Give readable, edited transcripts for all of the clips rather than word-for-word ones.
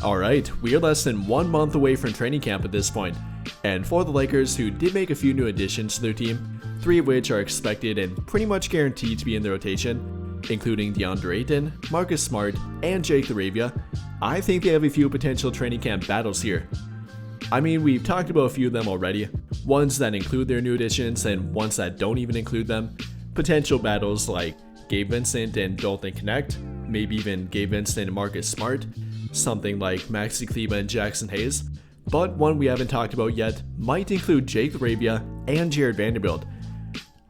Alright, we are less than 1 month away from training camp at this point, and for the Lakers, who did make a few new additions to their team, 3 of which are expected and pretty much guaranteed to be in the rotation, including DeAndre Ayton, Marcus Smart, and Jake Laravia, I think they have a few potential training camp battles here. I mean, we've talked about a few of them already, ones that include their new additions and ones that don't even include them. Potential battles like Gabe Vincent and Dalton Knecht, maybe even Gabe Vincent and Marcus Smart, something like Maxi Kleber and Jackson Hayes, but one we haven't talked about yet might include Jake Laravia and Jared Vanderbilt.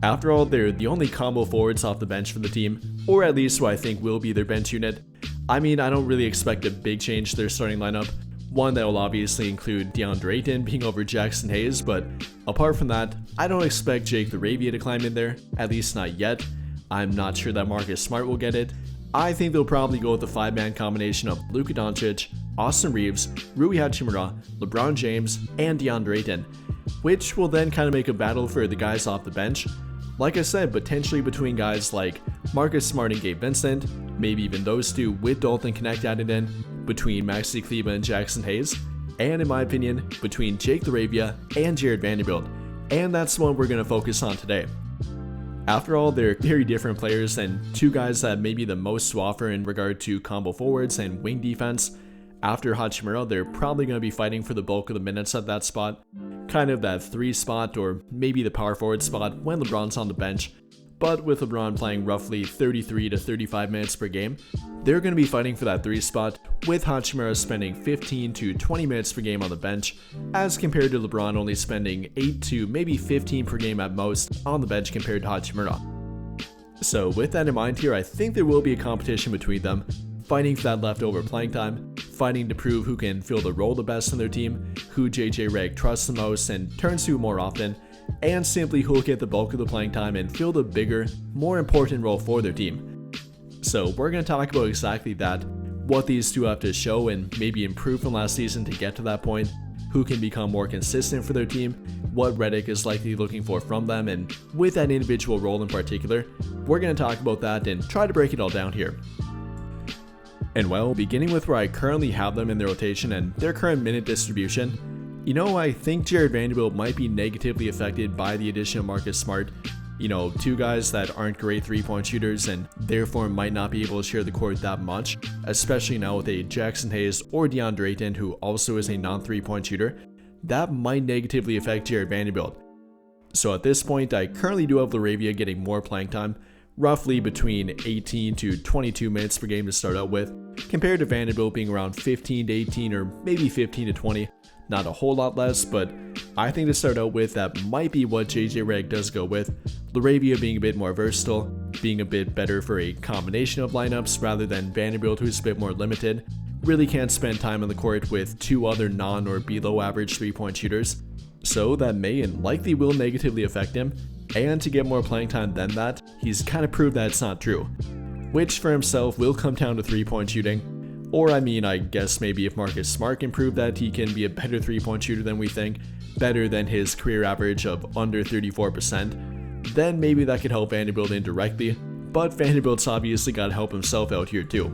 After all, they're the only combo forwards off the bench for the team, or at least who I think will be their bench unit. I mean, I don't really expect a big change to their starting lineup, one that will obviously include DeAndre Ayton being over Jackson Hayes, but apart from that, I don't expect Jake Laravia to climb in there, at least not yet. I'm not sure that Marcus Smart will get it. I think they'll probably go with the 5-man combination of Luka Doncic, Austin Reeves, Rui Hachimura, LeBron James, and DeAndre Ayton, which will then kind of make a battle for the guys off the bench. Like I said, potentially between guys like Marcus Smart and Gabe Vincent, maybe even those two with Dalton Knecht added in, between Maxi Kleber and Jackson Hayes, and in my opinion, between Jake Laravia and Jared Vanderbilt, and that's the one we're going to focus on today. After all, they're very different players and 2 guys that may be the most to offer in regard to combo forwards and wing defense. After Hachimura, they're probably going to be fighting for the bulk of the minutes at that spot, kind of that 3 spot or maybe the power forward spot when LeBron's on the bench. But with LeBron playing roughly 33 to 35 minutes per game, they're going to be fighting for that 3 spot, with Hachimura spending 15 to 20 minutes per game on the bench, as compared to LeBron only spending 8 to maybe 15 per game at most on the bench compared to Hachimura. So with that in mind here, I think there will be a competition between them, fighting for that leftover playing time, fighting to prove who can fill the role the best on their team, who JJ Redick trusts the most and turns to more often, and simply who will get the bulk of the playing time and fill the bigger, more important role for their team. So we're going to talk about exactly that, what these two have to show and maybe improve from last season to get to that point, who can become more consistent for their team, what Redick is likely looking for from them, and with that individual role in particular, we're going to talk about that and try to break it all down here. And well, beginning with where I currently have them in their rotation and their current minute distribution, I think Jared Vanderbilt might be negatively affected by the addition of Marcus Smart. 2 guys that aren't great 3-point shooters and therefore might not be able to share the court that much, especially now with a Jackson Hayes or DeAndre Ayton who also is a non-3-point shooter. That might negatively affect Jared Vanderbilt. So at this point, I currently do have Laravia getting more playing time, roughly between 18 to 22 minutes per game to start out with, compared to Vanderbilt being around 15 to 18 or maybe 15 to 20. Not a whole lot less, but I think to start out with, that might be what JJ Redick does go with. Laravia being a bit more versatile, being a bit better for a combination of lineups rather than Vanderbilt, who's a bit more limited. Really can't spend time on the court with 2 other non or below average 3-point shooters. So that may and likely will negatively affect him, and to get more playing time than that, he's kind of proved that it's not true. Which for himself will come down to 3-point shooting. Or I guess maybe if Marcus Smart can prove that he can be a better 3-point shooter than we think, better than his career average of under 34%, then maybe that could help Vanderbilt indirectly, but Vanderbilt's obviously got to help himself out here too.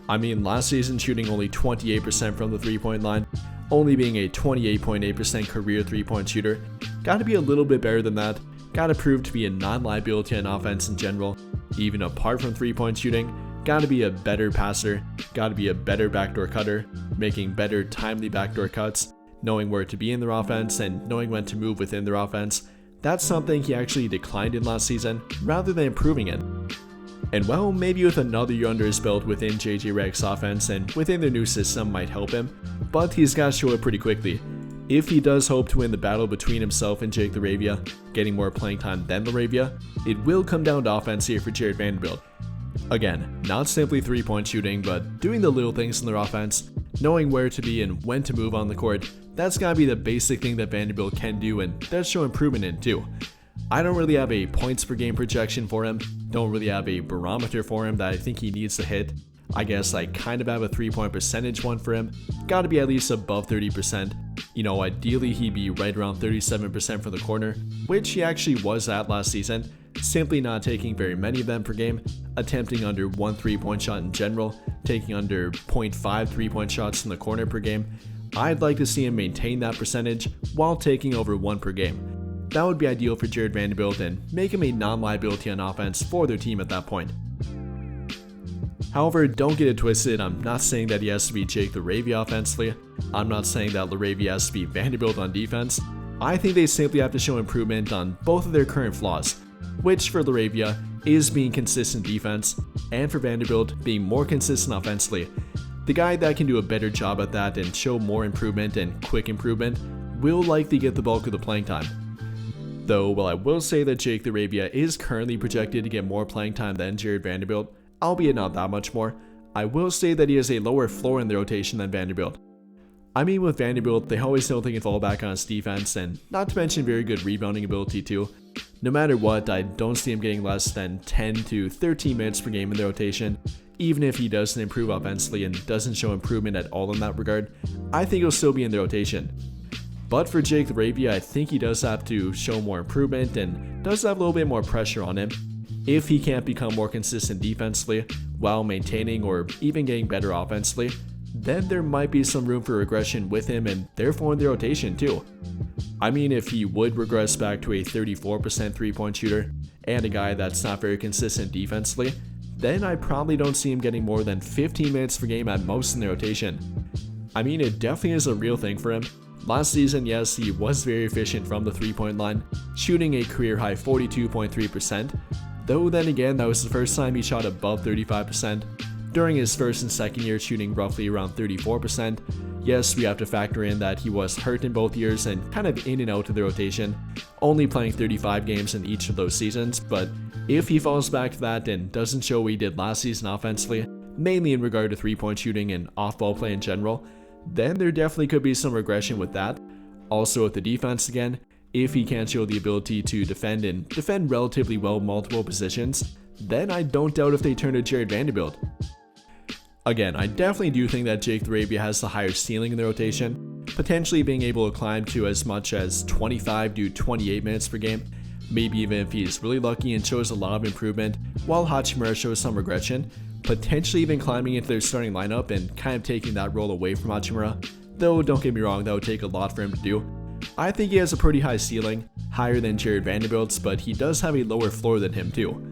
Last season shooting only 28% from the 3-point line, only being a 28.8% career 3-point shooter, gotta be a little bit better than that, gotta prove to be a non-liability on offense in general, even apart from 3-point shooting. Gotta be a better passer, gotta be a better backdoor cutter, making better timely backdoor cuts, knowing where to be in their offense and knowing when to move within their offense. That's something he actually declined in last season, rather than improving in. And well, maybe with another year under his belt within JJ Redick's offense and within their new system might help him, but he's gotta show it pretty quickly. If he does hope to win the battle between himself and Jake Laravia, getting more playing time than Laravia, it will come down to offense here for Jared Vanderbilt. Again, not simply 3-point shooting, but doing the little things in their offense, knowing where to be and when to move on the court. That's gotta be the basic thing that Vanderbilt can do and does show improvement in too. I don't really have a points per game projection for him, don't really have a barometer for him that I think he needs to hit. I guess I kind of have a 3-point percentage one for him, gotta be at least above 30%. Ideally he'd be right around 37% from the corner, which he actually was at last season, simply not taking very many of them per game, attempting under 1 3-point shot in general, taking under 0.5 3-point shots from the corner per game. I'd like to see him maintain that percentage while taking over 1 per game. That would be ideal for Jared Vanderbilt and make him a non-liability on offense for their team at that point. However, don't get it twisted, I'm not saying that he has to be Jake Laravia offensively. I'm not saying that Laravia has to be Vanderbilt on defense. I think they simply have to show improvement on both of their current flaws, which for Laravia is being consistent defense, and for Vanderbilt being more consistent offensively. The guy that can do a better job at that and show more improvement and quick improvement will likely get the bulk of the playing time. Though, while I will say that Jake Laravia is currently projected to get more playing time than Jared Vanderbilt, albeit not that much more, I will say that he has a lower floor in the rotation than Vanderbilt. I mean, with Vanderbilt, they always know they can fall back on his defense, and not to mention very good rebounding ability too. No matter what, I don't see him getting less than 10 to 13 minutes per game in the rotation. Even if he doesn't improve offensively and doesn't show improvement at all in that regard, I think he'll still be in the rotation. But for Jake Laravia, I think he does have to show more improvement and does have a little bit more pressure on him. If he can't become more consistent defensively while maintaining or even getting better offensively, then there might be some room for regression with him and therefore in the rotation too. I mean, if he would regress back to a 34% 3-point shooter and a guy that's not very consistent defensively, then I probably don't see him getting more than 15 minutes per game at most in the rotation. I mean, it definitely is a real thing for him. Last season, yes, he was very efficient from the 3-point line, shooting a career high 42.3%, though then again, that was the first time he shot above 35%. During his first and second year shooting roughly around 34%. Yes, we have to factor in that he was hurt in both years and kind of in and out of the rotation, only playing 35 games in each of those seasons, but if he falls back to that and doesn't show what he did last season offensively, mainly in regard to 3-point shooting and off-ball play in general, then there definitely could be some regression with that. Also with the defense again, if he can't show the ability to defend and defend relatively well in multiple positions, then I don't doubt if they turn to Jared Vanderbilt. Again, I definitely do think that Jake Laravia has the higher ceiling in the rotation, potentially being able to climb to as much as 25 to 28 minutes per game, maybe even if he's really lucky and shows a lot of improvement, while Hachimura shows some regression, potentially even climbing into their starting lineup and kind of taking that role away from Hachimura, though don't get me wrong, that would take a lot for him to do. I think he has a pretty high ceiling, higher than Jared Vanderbilt's, but he does have a lower floor than him too.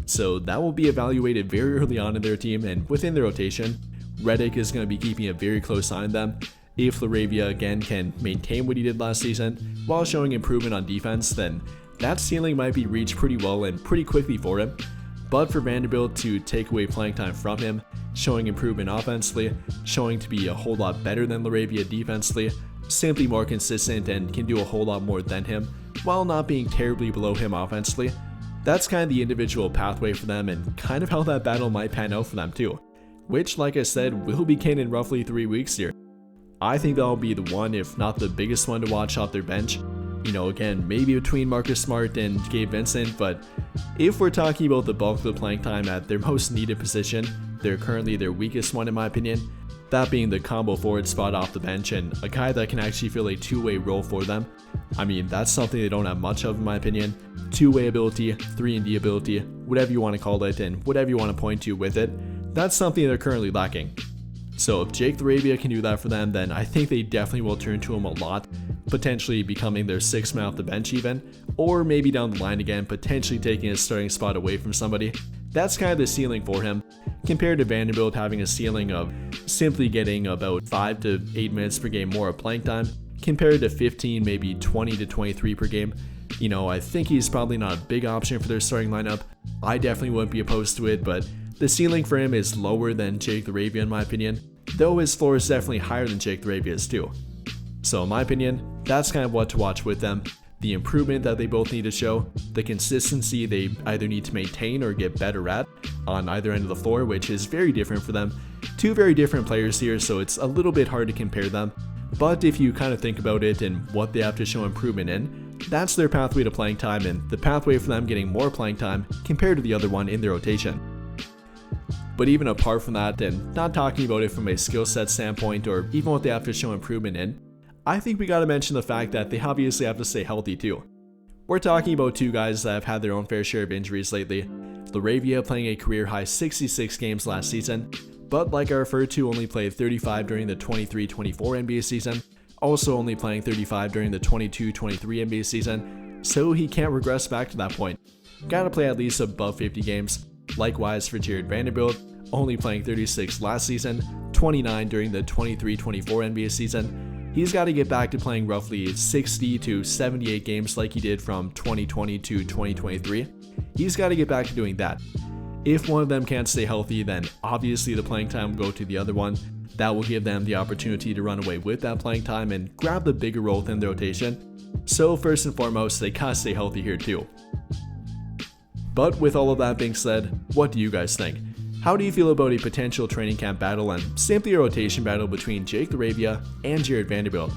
So that will be evaluated very early on in their team and within the rotation. Redick is going to be keeping a very close eye on them. If Laravia again can maintain what he did last season while showing improvement on defense, then that ceiling might be reached pretty well and pretty quickly for him. But for Vanderbilt to take away playing time from him, showing improvement offensively, showing to be a whole lot better than Laravia defensively, simply more consistent and can do a whole lot more than him, while not being terribly below him offensively, that's kind of the individual pathway for them and kind of how that battle might pan out for them too, which like I said will begin in roughly 3 weeks here. I think that'll be the one, if not the biggest one to watch off their bench. You know, again, maybe between Marcus Smart and Gabe Vincent, but if we're talking about the bulk of the playing time at their most needed position, they're currently their weakest one in my opinion, that being the combo forward spot off the bench and a guy that can actually fill a two-way role for them. I mean, that's something they don't have much of in my opinion. Two-way ability, 3-and-D ability, whatever you want to call it and whatever you want to point to with it, that's something they're currently lacking. So if Jake Laravia can do that for them, then I think they definitely will turn to him a lot, potentially becoming their 6th man off the bench even, or maybe down the line again, potentially taking his starting spot away from somebody. That's kind of the ceiling for him, compared to Vanderbilt having a ceiling of simply getting about 5 to 8 minutes per game more of playing time, compared to 15, maybe 20 to 23 per game. You know, I think he's probably not a big option for their starting lineup. I definitely wouldn't be opposed to it, but the ceiling for him is lower than Jake Laravia in my opinion, though his floor is definitely higher than Jake Laravia's too. So in my opinion, that's kind of what to watch with them. The improvement that they both need to show, the consistency they either need to maintain or get better at on either end of the floor, which is very different for them. Two very different players here, so it's a little bit hard to compare them. But if you kind of think about it and what they have to show improvement in, that's their pathway to playing time and the pathway for them getting more playing time compared to the other one in their rotation. But even apart from that, and not talking about it from a skill set standpoint or even what they have to show improvement in, I think we gotta mention the fact that they obviously have to stay healthy too. We're talking about two guys that have had their own fair share of injuries lately. Laravia playing a career-high 66 games last season, but like I referred to, only played 35 during the 23-24 NBA season, also only playing 35 during the 22-23 NBA season, so he can't regress back to that point. Gotta play at least above 50 games. Likewise for Vanderbilt, only playing 36 last season, 29 during the 23-24 NBA season. He's got to get back to playing roughly 60 to 78 games like he did from 2020 to 2023. He's got to get back to doing that. If one of them can't stay healthy, then obviously the playing time will go to the other one. That will give them the opportunity to run away with that playing time and grab the bigger role within the rotation. So first and foremost, they gotta stay healthy here too. But with all of that being said, what do you guys think? How do you feel about a potential training camp battle and simply a rotation battle between Jake Laravia and Vanderbilt?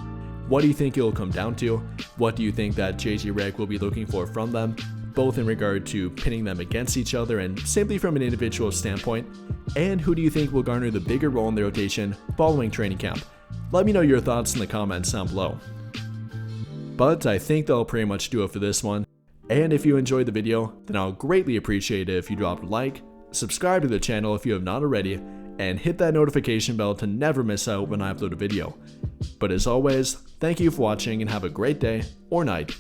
What do you think it will come down to? What do you think that JJ Redick will be looking for from them, both in regard to pinning them against each other and simply from an individual standpoint? And who do you think will garner the bigger role in the rotation following training camp? Let me know your thoughts in the comments down below. But I think that'll pretty much do it for this one. And if you enjoyed the video, then I'll greatly appreciate it if you dropped a like, subscribe to the channel if you have not already, and hit that notification bell to never miss out when I upload a video. But as always, thank you for watching and have a great day or night